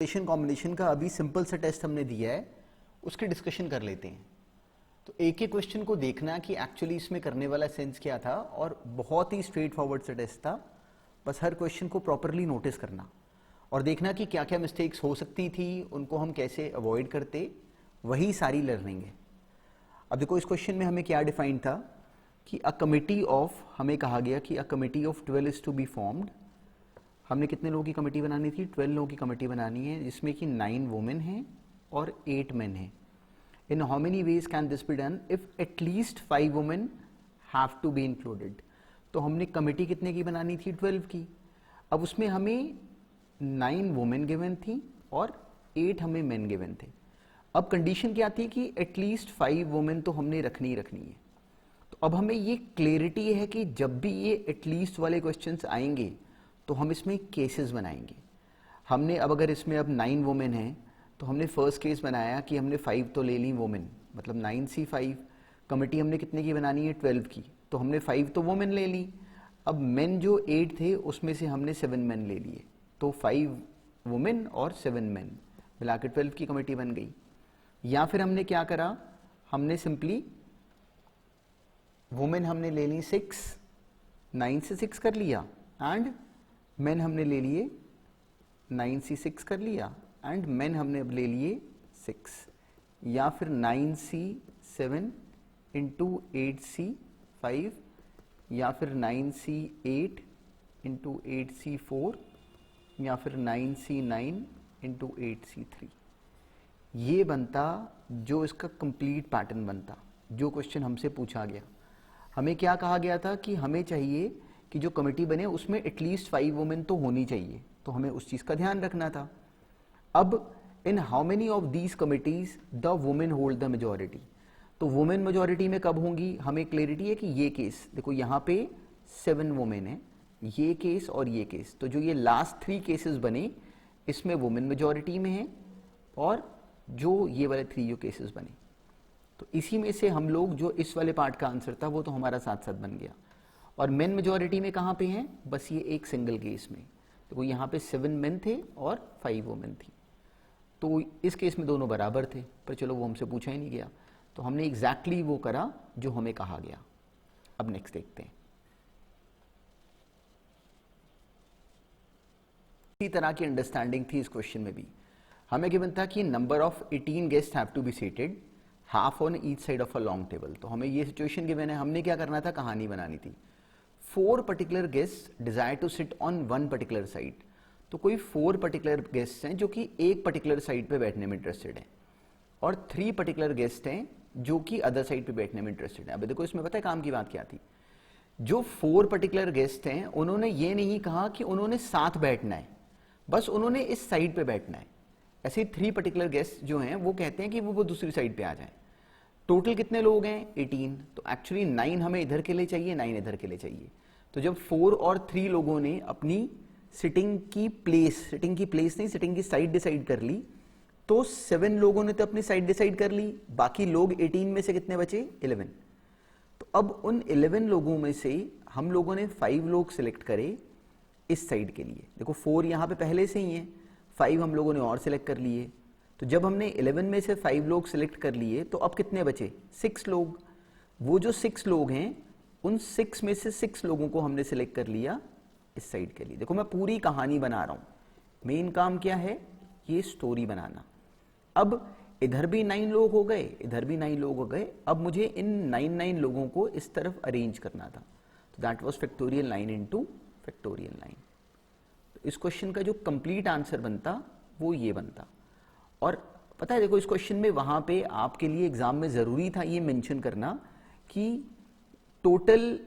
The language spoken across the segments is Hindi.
कॉम्बिनेशन का अभी सिंपल सा टेस्ट हमने दिया है, उसकी डिस्कशन कर लेते हैं। तो एक एक क्वेश्चन को देखना कि एक्चुअली इसमें करने वाला सेंस क्या था, और बहुत ही स्ट्रेट फॉरवर्ड सा टेस्ट था। बस हर क्वेश्चन को प्रॉपरली नोटिस करना और देखना कि क्या क्या मिस्टेक्स हो सकती थी, उनको हम कैसे अवॉइड करते, वही सारी लर्निंग है। अब देखो इस क्वेश्चन में हमें क्या डिफाइंड था कि अ कमिटी ऑफ, हमें कहा गया कि a committee of 12 is to be formed. हमने कितने लोगों की कमेटी बनानी थी? 12 लोगों की कमेटी बनानी है, जिसमें कि 9 वुमेन हैं और 8 मेन हैं। In how many ways can this be done if at least 5 women have to be included. तो हमने कमेटी कितने की बनानी थी? 12 की। अब उसमें हमें 9 वुमेन गिवन थी और 8 हमें मेन गिवन थे। अब कंडीशन क्या थी कि एटलीस्ट 5 वुमेन तो हमने रखनी ही रखनी है। तो अब हमें ये क्लैरिटी है कि जब भी ये एटलीस्ट वाले क्वेश्चंस आएंगे तो हम इसमें केसेस बनाएंगे। हमने अब अगर इसमें अब 9 वुमेन हैं तो हमने फर्स्ट केस बनाया कि हमने 5 तो ले ली वुमेन, मतलब 9C5। कमेटी हमने कितने की बनानी है? 12 की। तो हमने 5 तो वुमेन ले ली। अब मेन जो 8 थे उसमें से हमने 7 मेन ले लिए, तो 5 वुमेन और 7 मेन मिला के 12 की कमेटी बन गई। या फिर हमने क्या करा, हमने सिंपली वुमेन हमने ले ली 6, 9 से 6 कर लिया, एंड मेन हमने ले लिए 9C6 कर लिया, एंड मेन हमने अब ले लिए 6। या फिर 9C7 इंटू 8C5, या फिर 9C8 इंटू 8C4, या फिर 9C9 इंटू 8C3। ये बनता जो इसका कंप्लीट पैटर्न बनता, जो क्वेश्चन हमसे पूछा गया। हमें क्या कहा गया था कि हमें चाहिए कि जो कमेटी बने उसमें एटलीस्ट 5 वुमेन तो होनी चाहिए, तो हमें उस चीज का ध्यान रखना था। अब इन how many of these committees the women hold the majority. तो वुमेन मेजॉरिटी में कब होंगी? हमें क्लैरिटी है कि ये केस देखो, यहाँ पे 7 वुमेन है, ये केस और ये केस। तो जो ये लास्ट 3 केसेस बने इसमें वुमेन मेजॉरिटी में है, और जो ये वाले 3 जो केसेस बने, तो इसी में से हम लोग जो इस वाले पार्ट का आंसर था वो तो हमारा साथ साथ बन गया। और मेन मेजॉरिटी में कहाँ पे हैं? बस ये एक सिंगल केस में। देखो यहाँ पे 7 मेन थे और 5 वुमेन थी, तो इस केस में दोनों बराबर थे, पर चलो वो हमसे पूछा ही नहीं गया, तो हमने एग्जैक्टली वो करा जो हमें कहा गया। अब नेक्स्ट देखते हैं। इसी तरह की अंडरस्टैंडिंग थी इस क्वेश्चन में भी। हमें गिवन था कि number of 18 guest have to be seated, half on each side of a long table. तो हमें ये सिचुएशन गिवन है, हमने क्या करना था? कहानी बनानी थी। 4 particular guest desire to sit on 1 particular side. तो कोई 4 पर्टिकुलर गेस्ट हैं जो कि एक पर्टिकुलर साइड पे बैठने में इंटरेस्टेड हैं, और 3 पर्टिकुलर गेस्ट हैं जो कि अदर साइड पे बैठने में इंटरेस्टेड हैं। अब देखो इसमें पता है काम की बात क्या थी? जो 4 पर्टिकुलर गेस्ट हैं उन्होंने ये नहीं कहा कि उन्होंने साथ बैठना है, बस उन्होंने इस साइड पे बैठना है। ऐसे 3 पर्टिकुलर गेस्ट जो हैं वो कहते हैं कि वो दूसरी साइड पे आ जाएं। टोटल कितने लोग हैं? 18। तो एक्चुअली 9 हमें इधर के लिए चाहिए, 9 इधर के लिए चाहिए। तो जब 4 और 3 लोगों ने अपनी सिटिंग की साइड डिसाइड कर ली, तो 7 लोगों ने तो अपनी साइड डिसाइड कर ली, बाकी लोग 18 में से कितने बचे? 11। तो अब उन 11 लोगों में से हम लोगों ने 5 लोग सिलेक्ट करे इस साइड के लिए। देखो 4 यहां पे पहले से ही है, 5 हम लोगों ने और सिलेक्ट कर लिए। तो जब हमने 11 में से 5 लोग सिलेक्ट कर लिए तो अब कितने बचे? 6 लोग। वो जो 6 लोग हैं उन 6 में से 6 लोगों को हमने सिलेक्ट कर लिया इस साइड के लिए। देखो मैं पूरी कहानी बना रहा हूं, मेन काम क्या है? ये स्टोरी बनाना। अब इधर भी 9 लोग हो गए, इधर भी 9 लोग हो गए। अब मुझे इन 9 लोगों को इस तरफ अरेंज करना था। तो that was factorial 9 into factorial 9। तो इस क्वेश्चन का जो कंप्लीट आंसर बनता वो ये बनता। और पता है देखो इस क्वेश्चन में वहां पे आपके लिए एग्जाम में जरूरी था ये मेंशन करना कि total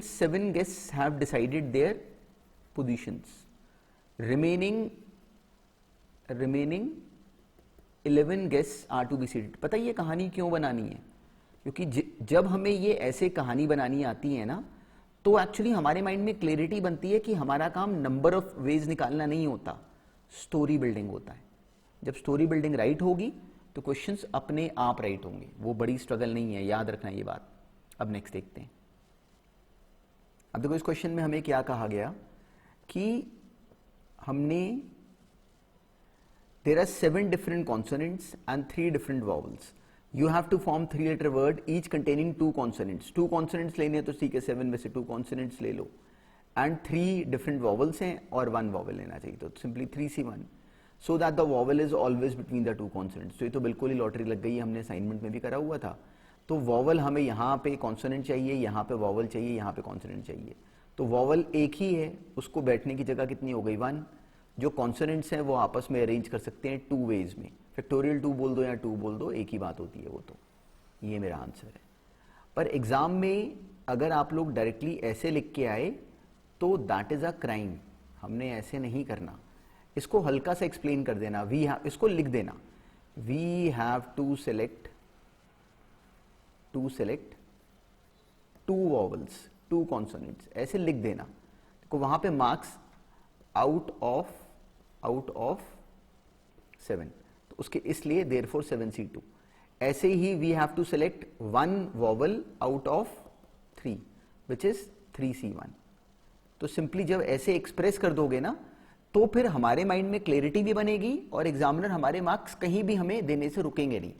7 guests have decided their positions, remaining 11 guests are to be seated. पता है ये कहानी क्यों बनानी है? क्योंकि जब हमें ये ऐसे कहानी बनानी आती है ना, तो एक्चुअली हमारे माइंड में क्लैरिटी बनती है कि हमारा काम नंबर ऑफ वेज निकालना नहीं होता, स्टोरी बिल्डिंग होता है। जब स्टोरी बिल्डिंग राइट होगी तो क्वेश्चंस अपने आप राइट होंगे, वो बड़ी स्ट्रगल नहीं है, याद रखना ये बात। अब नेक्स्ट देखते हैं। अब देखो इस क्वेश्चन में हमें क्या कहा गया कि हमने there are 7 different consonants and 3 different vowels. You have to form 3-letter word each containing 2 consonants. 2 consonants लेने हैं तो ठीक है, 7 में से 2 consonants ले लो, and 3 different vowels हैं और 1 vowel लेना चाहिए, तो simply 3C1, so that the vowel is always between the 2 consonants. तो ये तो बिल्कुल ही लॉटरी लग गई है, हमने असाइनमेंट में भी करा हुआ था. तो वॉवल हमें यहाँ पे कॉन्सोनेंट चाहिए, यहाँ पे वॉवल चाहिए, यहाँ पे कॉन्सोनेंट चाहिए. तो वॉवल एक ही है, उसको बैठने की जगह कितनी हो गई 1. जो कॉन्सोनेंट्स हैं वो आपस में अरेंज कर सकते हैं 2 वेज में. फैक्टोरियल 2 बोल दो या 2 बोल दो, एक ही बात होती है वो. तो ये मेरा आंसर है. पर एग्जाम में अगर आप लोग डायरेक्टली ऐसे लिख के आए तो दैट इज अ क्राइम. हमने ऐसे नहीं करना. इसको हल्का सा एक्सप्लेन कर देना. इसको लिख देना, we have to select 2 vowels, 2 consonants, ऐसे लिख देना. तो वहां पे मार्क्स आउट ऑफ 7, तो उसके इसलिए देयरफॉर 7C2. ऐसे ही we have to select 1 vowel out of 3 which is 3C1. तो सिंपली जब ऐसे एक्सप्रेस कर दोगे ना तो फिर हमारे माइंड में क्लैरिटी भी बनेगी और एग्जामिनर हमारे मार्क्स कहीं भी हमें देने से रुकेंगे नहीं.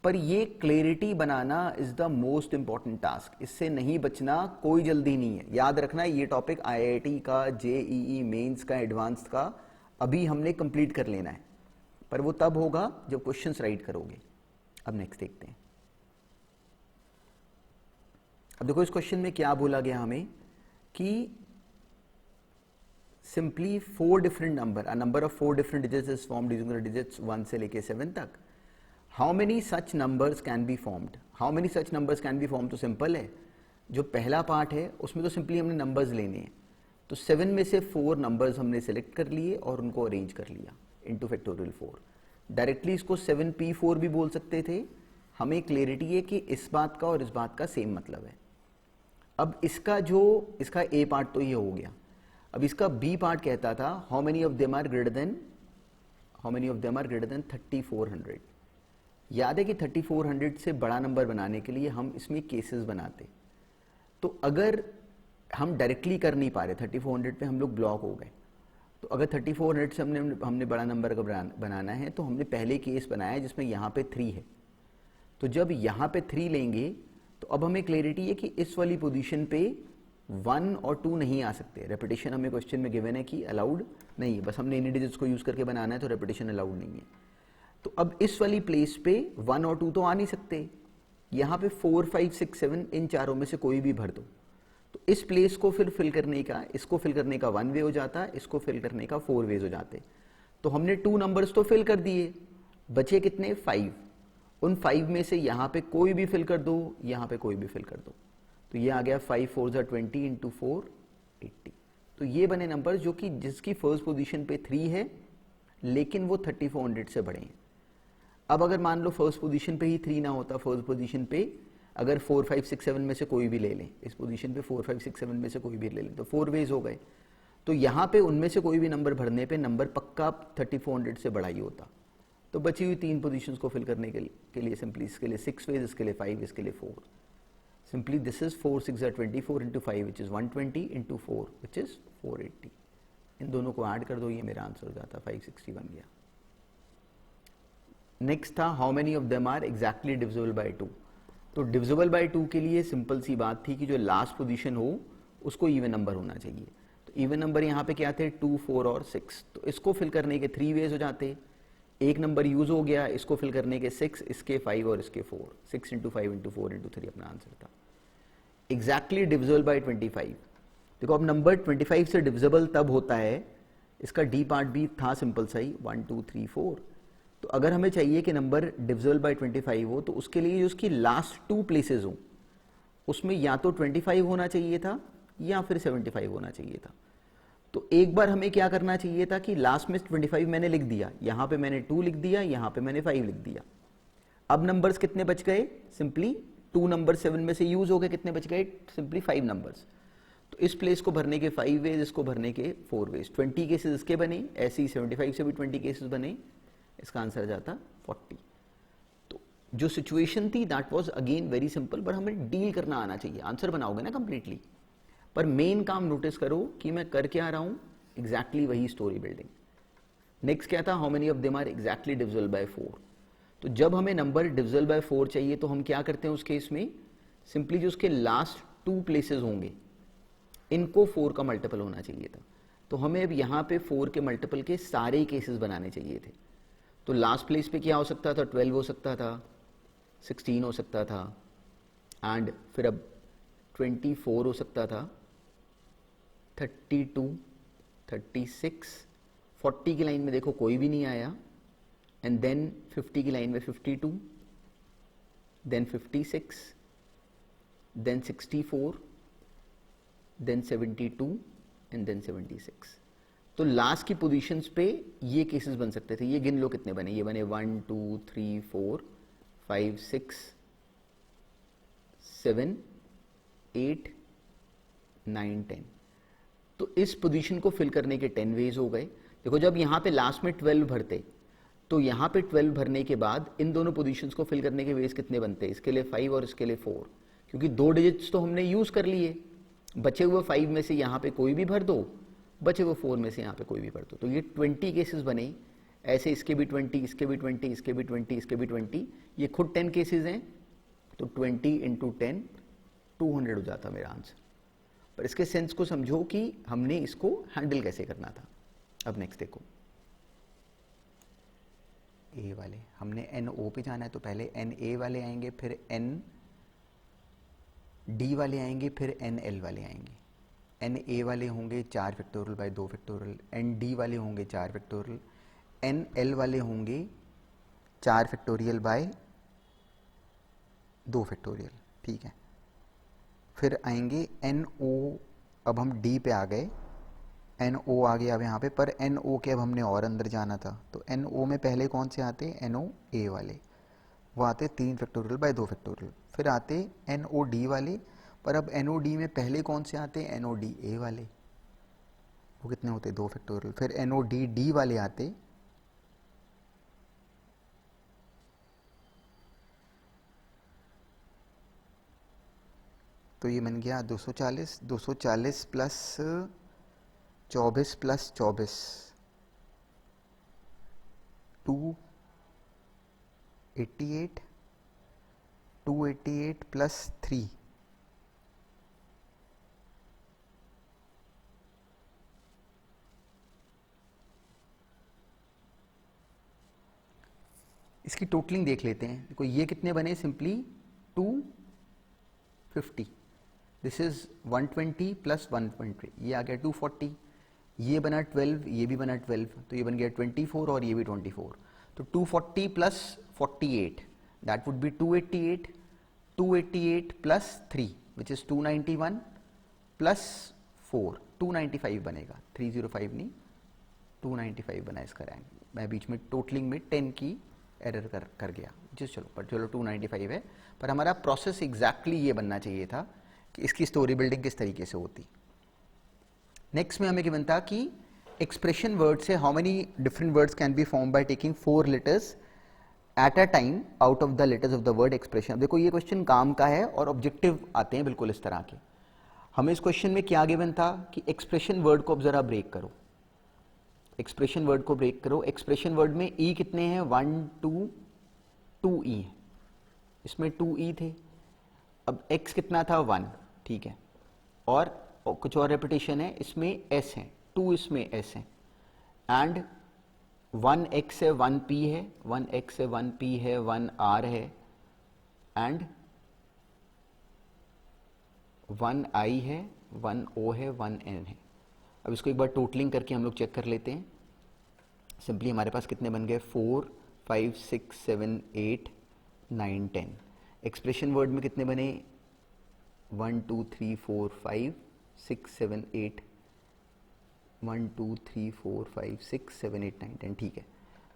पर ये clarity banana is the most important task. इससे नहीं बचना, कोई जल्दी नहीं है. याद रखना ये टॉपिक IIT का, JEE मेंस का, एडवांस का अभी हमने कंप्लीट कर लेना है, पर वो तब होगा जब क्वेश्चंस राइट करोगे. अब नेक्स्ट देखते हैं. अब देखो इस क्वेश्चन में क्या बोला गया हमें कि simply 4 different number, a number of 4 different digits is formed using the digits 1 से लेके 7 तक. How many such numbers can be formed. How many such numbers can be form तो सिंपल है. जो पहला पार्ट है उसमें तो सिंपली हमने नंबर्स लेने हैं. तो 7 में से 4 नंबर्स हमने सेलेक्ट कर लिए और उनको अरेंज कर लिया इनटू फैक्टोरियल 4. डायरेक्टली इसको 7P4 भी बोल सकते थे. हमें क्लियरिटी है कि इस बात का और इस बात का सेम मतलब है. अब इसका ए पार्ट तो ये हो गया. अब इसका बी पार्ट कहता था how many of them are greater than 3400. याद है कि 3400 से बड़ा नंबर बनाने के लिए हम इसमें केसेस बनाते. तो अगर हम डायरेक्टली कर नहीं पा रहे, 3400 पे हम लोग ब्लॉक हो गए, तो अगर 3400 से हमने बड़ा नंबर का बनाना है तो हमने पहले केस बनाया जिसमें यहाँ पे 3 है. तो जब यहाँ पे 3 लेंगे तो अब हमें क्लैरिटी है कि इस वाली पोजीशन पे 1 और 2 नहीं आ सकते. रेपिटेशन हमें क्वेश्चन में गिवन है कि अलाउड नहीं है, बस हमने इन्हीं डिजिट्स को यूज करके बनाना है, तो रेपिटेशन अलाउड नहीं है. तो अब इस वाली प्लेस पे 1 और 2 तो आ नहीं सकते. यहाँ पे 4, 5, 6, 7 इन चारों में से कोई भी भर दो. तो इस प्लेस को फिर फिल करने का, इसको फिल करने का 1 वे हो जाता है, इसको फिल करने का 4 वेज हो जाते. तो हमने 2 नंबर्स तो फिल कर दिए, बचे कितने 5. उन 5 में से यहाँ पे कोई भी फिल कर दो, यहाँ पे कोई भी फिल कर दो. तो ये आ गया 5 4 20 इंटू 4 80. तो ये बने नंबर जो कि जिसकी फर्स्ट पोजीशन पे 3 है लेकिन वो 3400 से बड़े हैं. अब अगर मान लो फर्स्ट पोजीशन पे ही 3 ना होता, फर्स्ट पोजीशन पे अगर 4 5 6 7 में से कोई भी ले लें, इस पोजीशन पे 4 5 6 7 में से कोई भी ले लें तो 4 वेज हो गए. तो यहाँ पे उनमें से कोई भी नंबर भरने पे नंबर पक्का 3400 से बड़ा ही होता. तो बची हुई 3 पोजीशंस को फिल करने के लिए सिंपली इसके लिए 6 वेज, इसके लिए 5, इसके लिए 4. Simply this is 4 6 24 into 5 which is 120 into 4 which is 480. इन दोनों को ऐड कर दो, ये मेरा आंसर हो जाता, 560 बन गया. नेक्स्ट था how many of them are exactly divisible by 2. तो डिविजिबल बाय 2 के लिए सिंपल सी बात थी कि जो लास्ट पोजीशन हो उसको इवन नंबर होना चाहिए. तो इवन नंबर यहाँ पे क्या थे 2 4 और 6. तो इसको फिल करने के 3 वेज हो जाते. एक नंबर यूज हो गया, इसको फिल करने के 6, इसके 5 और इसके 4. 6 इंटू 5 इंटू 4 इंटू 3 अपना आंसर था. Exactly divisible bye 25. देखो अब नंबर 25 से डिविजिबल तब होता है, इसका डी पार्ट भी था सिंपल सा ही 1 2 3 4. तो अगर हमें चाहिए कि नंबर डिविजिबल बाय 25 हो तो उसके लिए जो उसकी लास्ट 2 प्लेसेस हो उसमें या तो 25 होना चाहिए था या फिर 75 होना चाहिए था. तो एक बार हमें क्या करना चाहिए था कि लास्ट में 25 मैंने लिख दिया, यहाँ पे मैंने 2 लिख दिया, यहाँ पे मैंने 5 लिख दिया. अब नंबर्स कितने बच गए, सिंपली 2 नंबर 7 में से यूज हो गए, कितने बच गए सिंपली 5 नंबर्स. तो इस प्लेस को भरने के 5 वेज, इसको भरने के 4 वेज. 20 केसेस इसके बने, ऐसे ही 75 से भी 20 केसेस बने. इसका आंसर जाता 40. तो जो सिचुएशन थी that was again very simple, but हमें डील करना आना चाहिए. आंसर बनाओगे ना कंप्लीटली, पर मेन काम नोटिस करो कि मैं कर क्या रहा हूं, एग्जैक्टली वही स्टोरी बिल्डिंग. नेक्स्ट क्या था, how many of them are exactly divisible by 4। तो जब हमें नंबर डिविजिबल बाय 4 चाहिए तो हम क्या करते हैं उस केस में, सिंपली जो उसके लास्ट 2 प्लेसेस होंगे इनको 4 का मल्टीपल होना चाहिए था। तो हमें अब यहाँ पे 4 के मल्टीपल के सारे केसेस बनाने चाहिए थे। तो लास्ट प्लेस पे क्या हो सकता था, 12 हो सकता था, 16 हो सकता था, एंड फिर अब 24 हो सकता था, 32, 36, 40 की लाइन में देखो कोई भी नहीं आया, एंड देन 50 की लाइन में 52, then 56, then 64, then 72 and then 76। तो लास्ट की पोजीशंस पे ये केसेस बन सकते थे। ये गिन लो कितने बने, ये बने 1 2 3 4 5 6 7 8 9 10। तो इस पोजीशन को फिल करने के 10 वेज हो गए। देखो जब यहाँ पे लास्ट में 12 भरते तो यहाँ पे 12 भरने के बाद इन दोनों पोजीशंस को फिल करने के वेज कितने बनते, इसके लिए 5 और इसके लिए 4, क्योंकि 2 डिजिट्स तो हमने यूज कर लिए। बचे हुए 5 में से यहाँ पे कोई भी भर दो, बचे हुए 4 में से यहाँ पे कोई भी भर दो। तो ये 20 केसेस बने ऐसे, इसके भी 20, इसके भी 20, इसके भी 20, इसके भी 20, ये खुद 10 केसेस हैं। तो 20 इंटू 10 200 हो जाता मेरा आंसर। पर इसके सेंस को समझो कि हमने इसको हैंडल कैसे करना था। अब नेक्स्ट देखो, ए वाले हमने एन ओ पे जाना है, तो पहले एन ए वाले आएंगे, फिर एन डी वाले आएंगे, फिर एन एल वाले आएंगे। एन ए वाले होंगे 4 factorial by 2 factorial, and D वाले होंगे 4 फैक्टोरियल, एन एल वाले होंगे 4 फैक्टोरियल बाय 2 फैक्टोरियल, ठीक है। फिर आएंगे एन ओ, अब हम डी पे आ गए, एन ओ आ गया अब यहाँ पे, पर एन ओ के अब हमने और अंदर जाना था। तो एन ओ में पहले कौन से आते, एन ओ ए वाले, वो आते 3 फैक्टोरियल बाय 2 फैक्टोरियल। फिर आते एन ओ डी वाले, पर अब एन ओ डी में पहले कौन से आते, एन ओ डी ए वाले, वो कितने होते 2 फैक्टोरियल। फिर एन ओ डी डी वाले आते, तो ये बन गया 240, 240 प्लस 24 प्लस 24 288, 288 प्लस 3 इसकी टोटलिंग देख लेते हैं। देखो ये कितने बने, सिंपली 250, दिस इज 120 प्लस 120, ये आ गया 240, ये बना 12, ये भी बना 12, तो ये बन गया 24 और ये भी 24। तो 240 plus 48 that would be 288, 288 plus 3 which is 291 plus 4 295 बनेगा, 305 नहीं 295 बना इसका रैंक। मैं बीच में टोटलिंग में 10 की एरर कर गया जिस, चलो पर चलो 295 है, पर हमारा प्रोसेस एग्जैक्टली ये बनना चाहिए था कि इसकी स्टोरी बिल्डिंग किस तरीके से होती। नेक्स्ट में हमें गिवन था कि एक्सप्रेशन वर्ड से how many different words can be form by taking 4 letters at a time out of the letters of the word expression. अब देखो ये क्वेश्चन काम का है और ऑब्जेक्टिव आते हैं बिल्कुल इस तरह के। हमें इस क्वेश्चन में क्या गिवन था कि एक्सप्रेशन वर्ड को अब जरा ब्रेक करो, एक्सप्रेशन वर्ड को ब्रेक करो। एक्सप्रेशन वर्ड में ई कितने हैं, 1 2 ई है, इसमें 2 ई थे। अब एक्स कितना था, 1, ठीक है, और कुछ और रेपिटेशन है, इसमें एस है, 2 इसमें एस है, एंड 1 एक्स है 1 पी है, 1 एक्स है 1 पी है, 1 आर है, एंड 1 आई है, 1 ओ है, 1 एन है। अब इसको एक बार टोटलिंग करके हम लोग चेक कर लेते हैं। सिंपली हमारे पास कितने बन गए, 4 5 6 7 8 9 10। एक्सप्रेशन वर्ड में कितने बने, 1 2 3 4 5 6 7 8 1 2 3 4 5 6 7 8 9 10, ठीक है।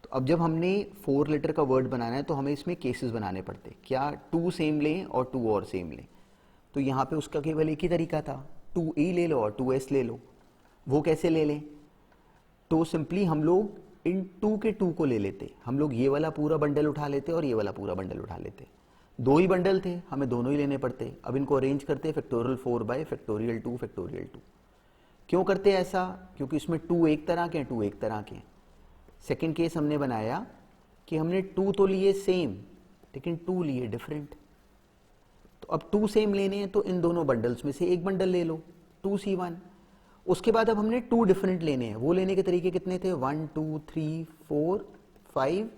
तो अब जब हमने 4 लेटर का वर्ड बनाना है तो हमें इसमें केसेस बनाने पड़ते, क्या 2 सेम लें और 2 और सेम लें। तो यहाँ पे उसका केवल एक ही तरीका था, 2e ले लो और 2s ले लो। वो कैसे ले लें, तो सिंपली हम लोग इन 2 के 2 को ले लेते, हम लोग ये वाला पूरा बंडल उठा लेते और ये वाला पूरा बंडल उठा लेते। 2 ही बंडल थे, हमें दोनों ही लेने पड़ते। अब इनको अरेंज करते फैक्टोरियल 4 बाय फैक्टोरियल 2 फैक्टोरियल 2। क्यों करते ऐसा, क्योंकि इसमें 2 एक तरह के हैं, 2 एक तरह के हैं। सेकेंड केस हमने बनाया कि हमने 2 तो लिए सेम लेकिन 2 लिए डिफरेंट। तो अब 2 सेम लेने हैं तो इन दोनों बंडल्स में से एक बंडल ले लो 2C1। उसके बाद अब हमने 2 डिफरेंट लेने हैं। वो लेने के तरीके कितने थे? 1 2 3 4 5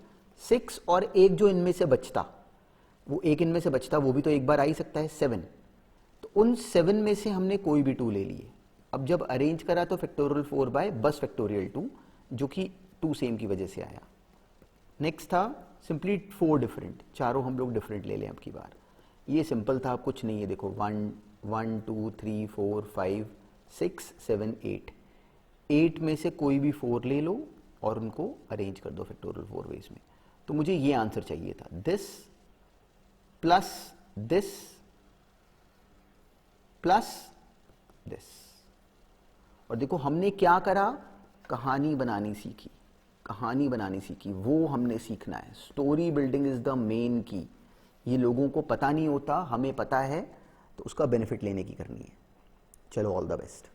6 और एक जो इनमें से बचता, वो एक इनमें से बचता वो भी तो एक बार आ ही सकता है 7। तो उन 7 में से हमने कोई भी 2 ले लिए। अब जब अरेंज करा तो फैक्टोरियल 4 बाय बस फैक्टोरियल 2 जो कि 2 सेम की वजह से आया। नेक्स्ट था सिंपली 4 डिफरेंट, चारों हम लोग डिफरेंट ले लें अब की बार। ये सिंपल था, कुछ नहीं है। देखो 1 1 2 3 4 5 6 7 8, 8 में से कोई भी 4 ले लो और उनको अरेंज कर दो फैक्टोरियल 4 वेज में। तो मुझे ये आंसर चाहिए था, this plus this plus this. और देखो हमने क्या करा, कहानी बनानी सीखी, कहानी बनानी सीखी, वो हमने सीखना है। Story building is the main की। ये लोगों को पता नहीं होता, हमें पता है, तो उसका बेनिफिट लेने की करनी है। चलो, ऑल द बेस्ट।